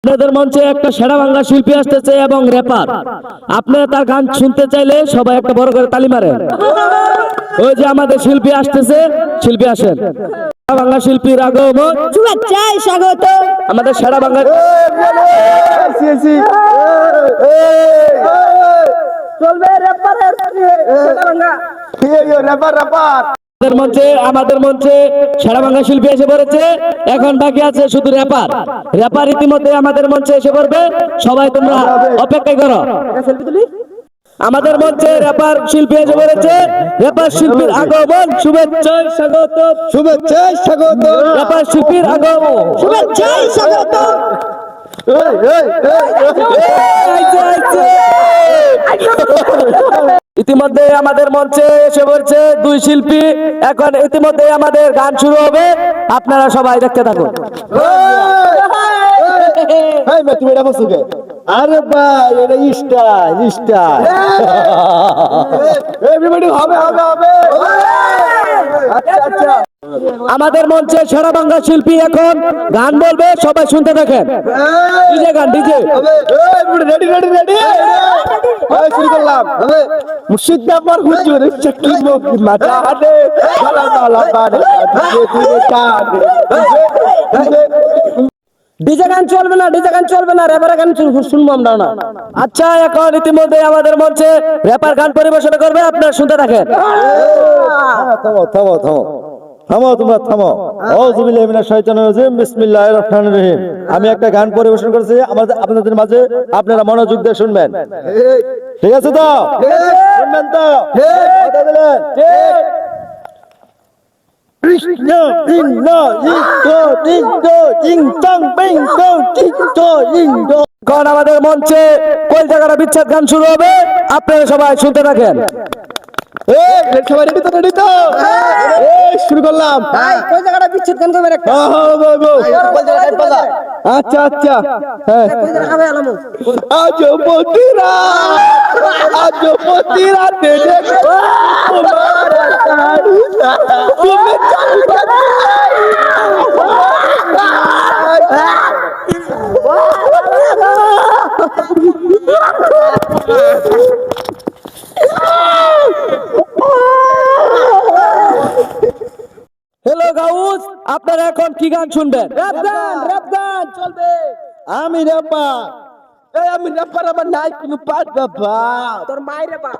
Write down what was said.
আপনাদের মঞ্চে একটা সেরা বাংলা শিল্পী আসতেছে এবং র্যাপার। আপনারা তার গান শুনতে চাইলে সবাই একটা বড় করে তালি মারেন। ওই যে আমাদের শিল্পী আসতেছে, শিল্পী আসেন। সেরা বাংলা শিল্পীর আগমন, শুভেচ্ছায় স্বাগত। আমাদের সেরা বাংলা চলবে র্যাপারের আমাদের মঞ্চে সেরা বাংলা শিল্পী এসে পড়েছে। এখন বাকি আছে শুধু র্যাপার। র্যাপার ইতিমধ্যে আমাদের মঞ্চে এসে পড়বে, সবাই তোমরা অপেক্ষা করো। আমাদের মঞ্চে র্যাপার শিল্পী এসে পড়েছে। র্যাপার শিল্পীর আগমন, শুভেচ্ছায় স্বাগত, শুভেচ্ছায় স্বাগত। র্যাপার শিল্পীর আগমন, শুভেচ্ছায় স্বাগত। ইতিমধ্যে আমাদের মঞ্চে এসে পড়ছে দুই শিল্পী। এখন ইতিমধ্যে আমাদের গান শুরু হবে, আপনারা সবাই দেখতে থাকুন। তুমি এটা বলছো কে? আরে ভাই এটা স্টাইল স্টাইল। এভরিবডি হবে হবে হবে। আচ্ছা আচ্ছা। আমাদের মঞ্চে সেরা বাংলা শিল্পী এখন গান বলবে, সবাই শুনতে থাকেন। ডিজে গান, ডিজে। Ready ready ready. শুরু করলাম। মুর্শিদ ব্যাপার হুজুর চকি মুখি মাথা হাতে মালা মালা বাড়ে ধীরে ধীরে কাঁদে। ডিজে গান চলবে না, ডিজে গান চলবে না, র্যাপার গান শুনবো আমরা না। আচ্ছা, এখন ইতিমধ্যে আমাদের মঞ্চে র্যাপার গান পরিবেশন করবে, আপনারা শুনতে থাকেন। থামো থামো থামো থামো, তোমরা থামো। আউযু বিল্লাহি মিনাশ শাইতানির রাজিম, বিসমিল্লাহির রহমানির রহিম। আমি একটা গান পরিবেশন করছি আপনাদের মাঝে, আপনারা মনোযোগ দিয়ে শুনবেন। ঠিক আছে তো? শুনবেন তো? কথা দিলেন? কৃষ্ণ কৃষ্ণ ইন্দো ইন্দো জিং চং বিং গো কিটো ইন্দো। এখন আমাদের মঞ্চে কোন জায়গাটা বিচ্ছেদ গান শুরু হবে, আপনারা সবাই শুনতে থাকেন। সবাই রেডি তো? রেডি তো? শুরু করলাম। কোন জায়গাটা বিচ্ছেদ গান করবেন একটা? আচ্ছা আচ্ছা। হ্যাঁ, কোন জায়গা হবে আলমু? আজ পতিরা দেখো তুমি হ্যালো গাউস, আপনারা এখন কি গান শুনবেন? র‍্যাপ গান চলবে। আমি র্যাপার। আমি র্যাপার, আমার নাই কোনো পাট বাবা। তোর মায়ের বাপ।